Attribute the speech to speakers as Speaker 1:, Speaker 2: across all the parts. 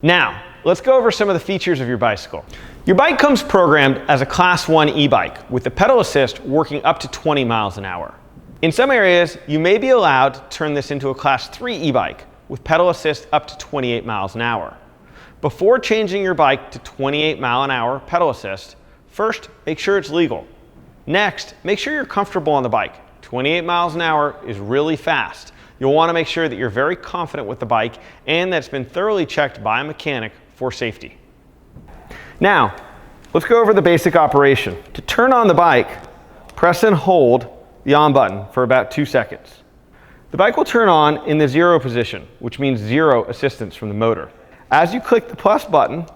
Speaker 1: Now, let's go over some of the features of your bicycle. Your bike comes programmed as a Class 1 e-bike with the pedal assist working up to 20 miles an hour. In some areas, you may be allowed to turn this into a Class 3 e-bike with pedal assist up to 28 miles an hour. Before changing your bike to 28 mile an hour pedal assist, first make sure it's legal. Next, make sure you're comfortable on the bike. 28 miles an hour is really fast. You'll want to make sure that you're very confident with the bike and that it's been thoroughly checked by a mechanic for safety. Now, let's go over the basic operation. To turn on the bike, press and hold the on button for about 2 seconds. The bike will turn on in the 0 position, which means 0 assistance from the motor. As you click the plus button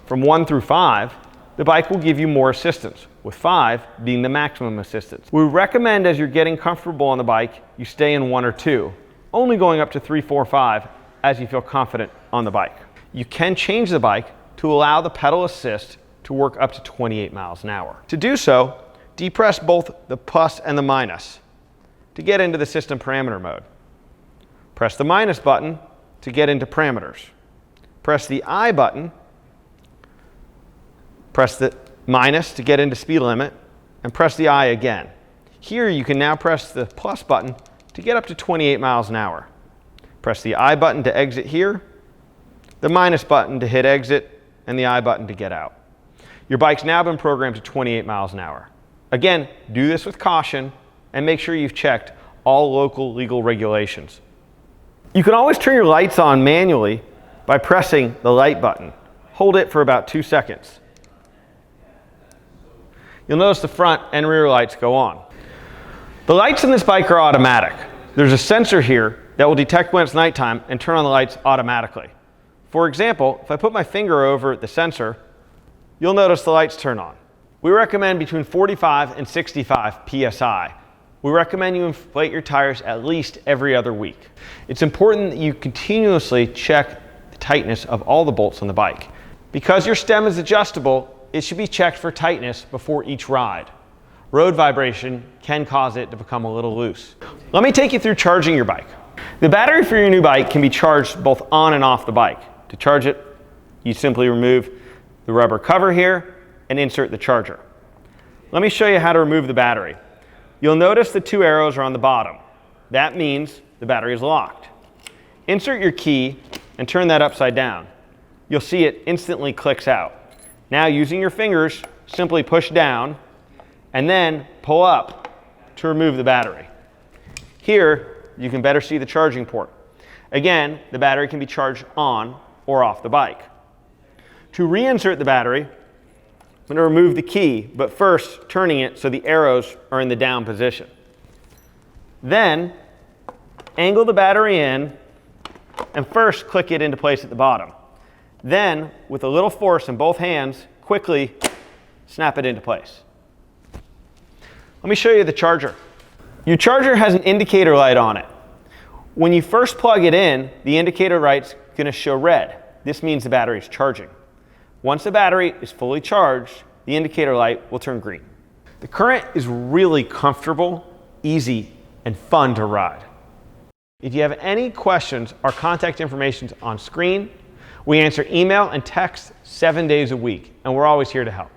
Speaker 1: from 1 through 5, the bike will give you more assistance, with 5 being the maximum assistance. We recommend as you're getting comfortable on the bike, you stay in 1 or 2, only going up to 3, 4, 5 as you feel confident on the bike. You can change the bike to allow the pedal assist to work up to 28 miles an hour. To do so, depress both the plus and the minus to get into the system parameter mode. Press the minus button to get into parameters. Press the I button, press the minus to get into speed limit, and press the I again. Here you can now press the plus button to get up to 28 miles an hour. Press the I button to exit here, the minus button to hit exit, and the I button to get out. Your bike's now been programmed to 28 miles an hour. Again, do this with caution and make sure you've checked all local legal regulations. You can always turn your lights on manually by pressing the light button. Hold it for about 2 seconds. You'll notice the front and rear lights go on. The lights in this bike are automatic. There's a sensor here that will detect when it's nighttime and turn on the lights automatically. For example, if I put my finger over the sensor, you'll notice the lights turn on. We recommend between 45 and 65 PSI. We recommend you inflate your tires at least every other week. It's important that you continuously check the tightness of all the bolts on the bike. Because your stem is adjustable, it should be checked for tightness before each ride. Road vibration can cause it to become a little loose. Let me take you through charging your bike. The battery for your new bike can be charged both on and off the bike. To charge it, you simply remove the rubber cover here and insert the charger. Let me show you how to remove the battery. You'll notice the 2 arrows are on the bottom. That means the battery is locked. Insert your key and turn that upside down. You'll see it instantly clicks out. Now, using your fingers, simply push down and then pull up to remove the battery. Here, you can better see the charging port. Again, the battery can be charged on or off the bike. To reinsert the battery, I'm going to remove the key, but first turning it so the arrows are in the down position. Then, angle the battery in and first click it into place at the bottom. Then, with a little force in both hands, quickly snap it into place. Let me show you the charger. Your charger has an indicator light on it. When you first plug it in, the indicator light's going to show red. This means the battery is charging. Once the battery is fully charged, the indicator light will turn green. The current is really comfortable, easy, and fun to ride. If you have any questions, our contact information is on screen. We answer email and text 7 days a week, and we're always here to help.